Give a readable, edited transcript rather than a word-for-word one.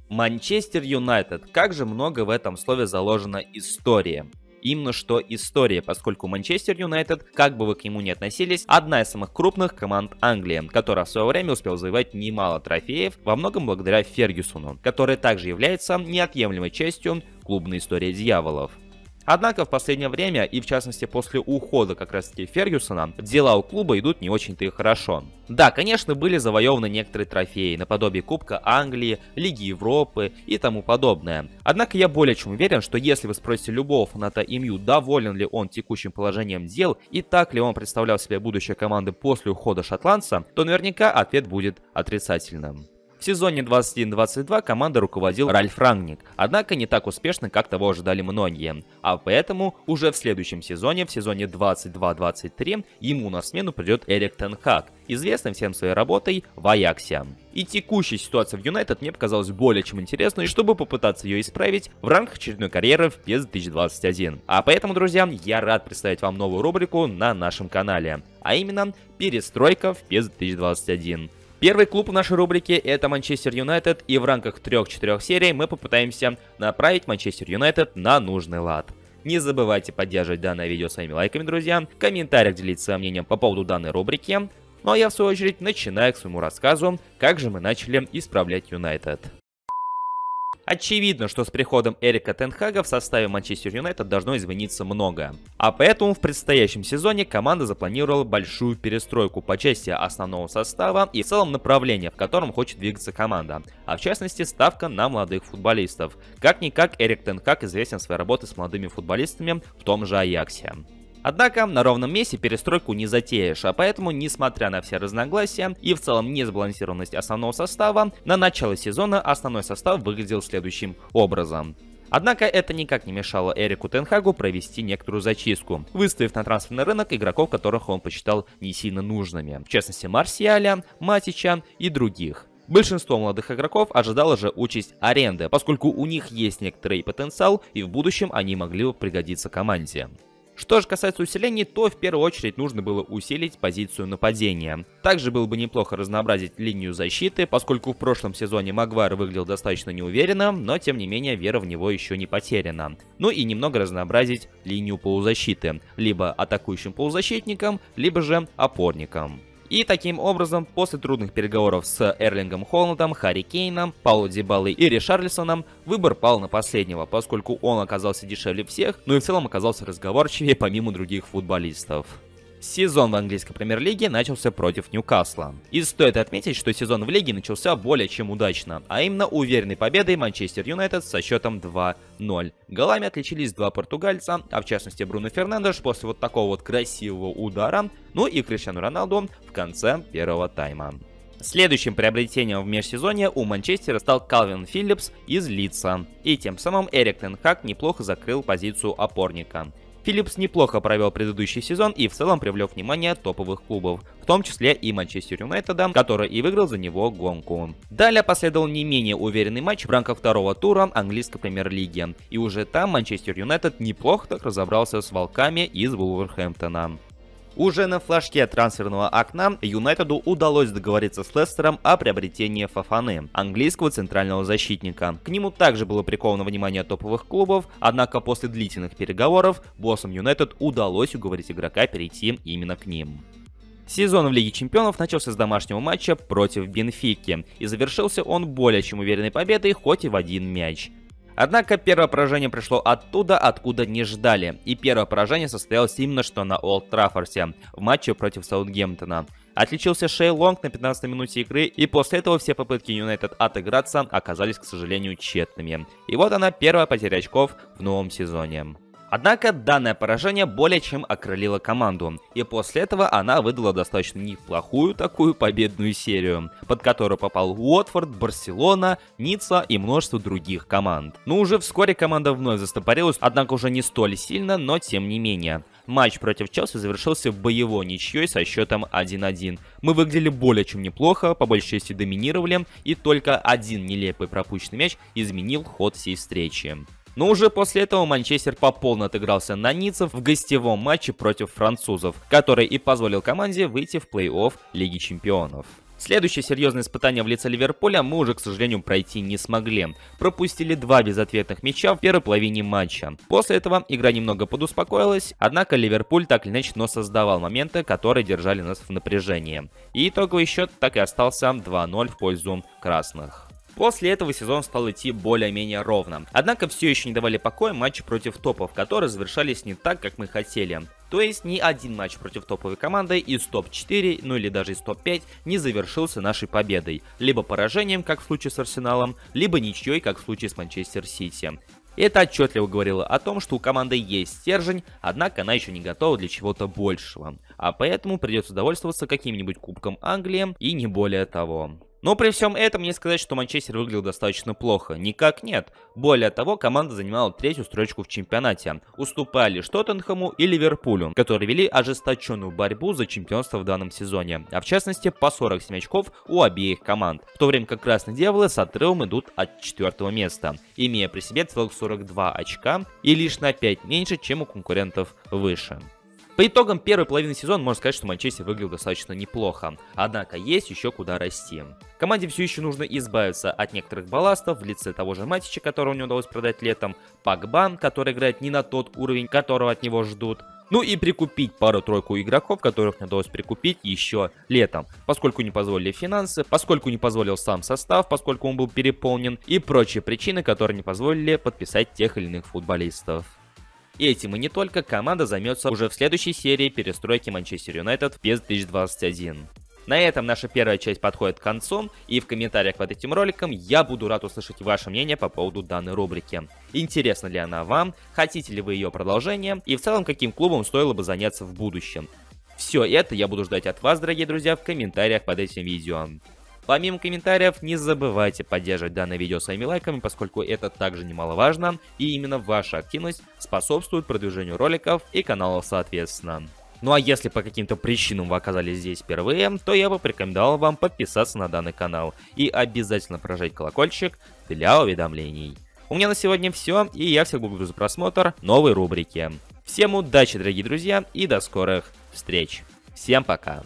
Манчестер Юнайтед. Как же много в этом слове заложено истории. Именно что история, поскольку Манчестер Юнайтед, как бы вы к нему ни относились, одна из самых крупных команд Англии, которая в свое время успела завоевать немало трофеев, во многом благодаря Фергюсону, который также является неотъемлемой частью клубной истории дьяволов. Однако в последнее время, и в частности после ухода как раз таки Фергюсона, дела у клуба идут не очень-то и хорошо. Да, конечно, были завоеваны некоторые трофеи, наподобие Кубка Англии, Лиги Европы и тому подобное. Однако я более чем уверен, что если вы спросите любого фаната МЮ, доволен ли он текущим положением дел и так ли он представлял себе будущее команды после ухода шотландца, то наверняка ответ будет отрицательным. В сезоне 21-22 команда руководил Ральф Рангник, однако не так успешно, как того ожидали многие. А поэтому уже в следующем сезоне, в сезоне 22-23, ему на смену придет Эрик Тен Хаг, известный всем своей работой в Аяксе. И текущая ситуация в Юнайтед мне показалась более чем интересной, чтобы попытаться ее исправить в рамках очередной карьеры в PES 2021. А поэтому, друзья, я рад представить вам новую рубрику на нашем канале, а именно «Перестройка в PES 2021». Первый клуб в нашей рубрике — это Манчестер Юнайтед, и в рамках 3-4 серий мы попытаемся направить Манчестер Юнайтед на нужный лад. Не забывайте поддерживать данное видео своими лайками, друзья, в комментариях делиться своим мнением по поводу данной рубрики. Ну а я в свою очередь начинаю к своему рассказу, как же мы начали исправлять Юнайтед. Очевидно, что с приходом Эрика Тен Хага в составе Манчестер Юнайтед должно измениться много. А поэтому в предстоящем сезоне команда запланировала большую перестройку по части основного состава и в целом направления, в котором хочет двигаться команда. А в частности, ставка на молодых футболистов. Как-никак Эрик Тен Хаг известен своей работой с молодыми футболистами в том же Аяксе. Однако на ровном месте перестройку не затеешь, а поэтому, несмотря на все разногласия и в целом несбалансированность основного состава, на начало сезона основной состав выглядел следующим образом. Однако это никак не мешало Эрику Тен Хагу провести некоторую зачистку, выставив на трансферный рынок игроков, которых он посчитал не сильно нужными, в частности Марсиаля, Матича и других. Большинство молодых игроков ожидало же участь аренды, поскольку у них есть некоторый потенциал и в будущем они могли бы пригодиться команде. Что же касается усилений, то в первую очередь нужно было усилить позицию нападения. Также было бы неплохо разнообразить линию защиты, поскольку в прошлом сезоне Магуайр выглядел достаточно неуверенно, но тем не менее вера в него еще не потеряна. Ну и немного разнообразить линию полузащиты, либо атакующим полузащитником, либо же опорником. И таким образом, после трудных переговоров с Эрлингом Холландом, Харри Кейном, Пауло Дибалой и Ришарлисоном, выбор пал на последнего, поскольку он оказался дешевле всех, но и в целом оказался разговорчивее помимо других футболистов. Сезон в английской премьер-лиге начался против Ньюкасла. И стоит отметить, что сезон в лиге начался более чем удачно, а именно уверенной победой Манчестер Юнайтед со счетом 2-0. Голами отличились два португальца, а в частности Бруно Фернандеш после вот такого вот красивого удара, ну и Криштиану Роналду в конце первого тайма. Следующим приобретением в межсезонье у Манчестера стал Калвин Филлипс из Лидса, и тем самым Эрик Тен Хаг неплохо закрыл позицию опорника. Филлипс неплохо провел предыдущий сезон и в целом привлек внимание топовых клубов, в том числе и Манчестер Юнайтеда, который и выиграл за него гонку. Далее последовал не менее уверенный матч в рамках второго тура английской премьер-лиги, и уже там Манчестер Юнайтед неплохо так разобрался с волками из Вулверхэмптона. Уже на флажке трансферного окна Юнайтеду удалось договориться с Лестером о приобретении Фофаны, английского центрального защитника. К нему также было приковано внимание топовых клубов, однако после длительных переговоров боссам Юнайтед удалось уговорить игрока перейти именно к ним. Сезон в Лиге Чемпионов начался с домашнего матча против Бенфики, и завершился он более чем уверенной победой, хоть и в один мяч. Однако первое поражение пришло оттуда, откуда не ждали, и первое поражение состоялось именно что на Олд Траффорде, в матче против Саутгемптона. Отличился Шей Лонг на 15-й минуте игры, и после этого все попытки Юнайтед отыграться оказались, к сожалению, тщетными. И вот она, первая потеря очков в новом сезоне. Однако данное поражение более чем окрылило команду, и после этого она выдала достаточно неплохую такую победную серию, под которую попал Уотфорд, Барселона, Ницца и множество других команд. Но уже вскоре команда вновь застопорилась, однако уже не столь сильно, но тем не менее. Матч против Челси завершился боевой ничьей со счетом 1-1. Мы выглядели более чем неплохо, по большей части доминировали, и только один нелепый пропущенный мяч изменил ход всей встречи. Но уже после этого Манчестер по полной отыгрался на ниццев в гостевом матче против французов, который и позволил команде выйти в плей-офф Лиги Чемпионов. Следующее серьезное испытание в лице Ливерпуля мы уже, к сожалению, пройти не смогли. Пропустили 2 безответных мяча в первой половине матча. После этого игра немного подуспокоилась, однако Ливерпуль так или иначе, но создавал моменты, которые держали нас в напряжении. И итоговый счет так и остался 2-0 в пользу красных. После этого сезон стал идти более-менее ровно. Однако все еще не давали покоя матчи против топов, которые завершались не так, как мы хотели. То есть ни один матч против топовой команды из топ-4, ну или даже из топ-5 не завершился нашей победой. Либо поражением, как в случае с Арсеналом, либо ничьей, как в случае с Манчестер Сити. Это отчетливо говорило о том, что у команды есть стержень, однако она еще не готова для чего-то большего. А поэтому придется довольствоваться каким-нибудь Кубком Англии и не более того. Но при всем этом не сказать, что Манчестер выглядел достаточно плохо. Никак нет. Более того, команда занимала 3-ю строчку в чемпионате, уступая лишь Тоттенхэму и Ливерпулю, которые вели ожесточенную борьбу за чемпионство в данном сезоне. А в частности, по 47 очков у обеих команд. В то время как Красные Дьяволы с отрывом идут от 4-го места, имея при себе целых 42 очка и лишь на 5 меньше, чем у конкурентов выше. По итогам первой половины сезона можно сказать, что Манчестер выглядел достаточно неплохо, однако есть еще куда расти. Команде все еще нужно избавиться от некоторых балластов в лице того же Матича, которого не удалось продать летом, Погба, который играет не на тот уровень, которого от него ждут, ну и прикупить пару-тройку игроков, которых не удалось прикупить еще летом, поскольку не позволили финансы, поскольку не позволил сам состав, поскольку он был переполнен, и прочие причины, которые не позволили подписать тех или иных футболистов. И этим и не только, команда займется уже в следующей серии перестройки Манчестер Юнайтед в PES 2021. На этом наша первая часть подходит к концу, и в комментариях под этим роликом я буду рад услышать ваше мнение по поводу данной рубрики. Интересна ли она вам, хотите ли вы ее продолжения, и в целом каким клубом стоило бы заняться в будущем. Все это я буду ждать от вас, дорогие друзья, в комментариях под этим видео. Помимо комментариев, не забывайте поддерживать данное видео своими лайками, поскольку это также немаловажно, и именно ваша активность способствует продвижению роликов и каналов соответственно. Ну а если по каким-то причинам вы оказались здесь впервые, то я бы порекомендовал вам подписаться на данный канал и обязательно прожать колокольчик для уведомлений. У меня на сегодня все, и я всех благодарю за просмотр новой рубрики. Всем удачи, дорогие друзья, и до скорых встреч. Всем пока!